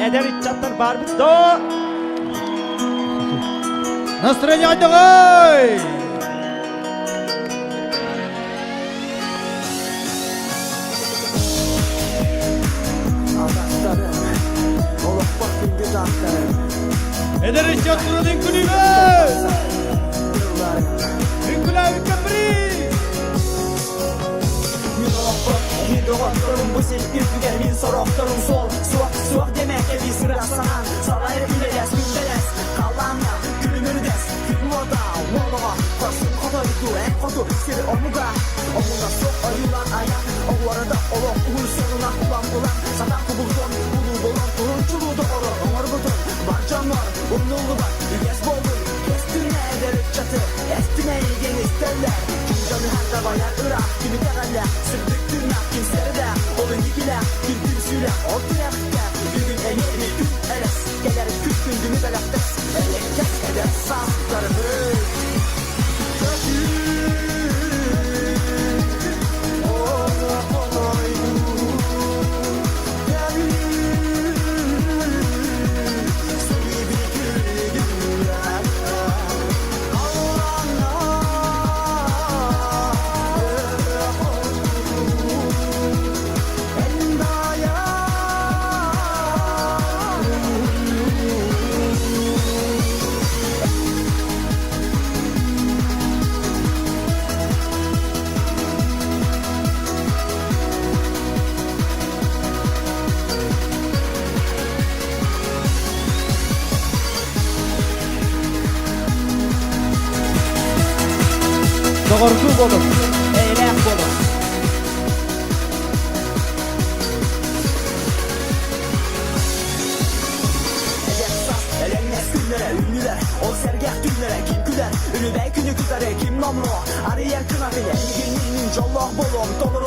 eder içatlar var mı? Do. Настроение давай! Eder içatları dinkülüver! Dinküler köprü! Bu senin ülküger min soroklarım sol Suak demek evi sıra sanan Sarayı güleles gündeles Kalanla gülümünü des Moda Moda Basın kodaydı en kodu Seri omuga Omuna sok ayılan ayak Oğları da olok Uğur sonuna ulan Satan kubuldun Ulu bolon Urunçulu doğru Onur budun Var canlar Urnullu bak Yüges boldun Kestine ederek çatı Estine ilgen isterler Canı her de bayar Irak Kimi tegaller Sırdık tırnak Kimseri de Olun gikile Kim timsüyle Ortaya fıklar Bir gün emeğini Üst eles Gelir küt gündümü belaktes Elek kes eder Sağlıklarımı Doğrusu bolun. Eylem bolun. Elenmez günlere ünlüler Ol sergah dünlere kim güler Ünü bey günü güzere kim namlu Arıyer kına bile Günün collah bolum Dolu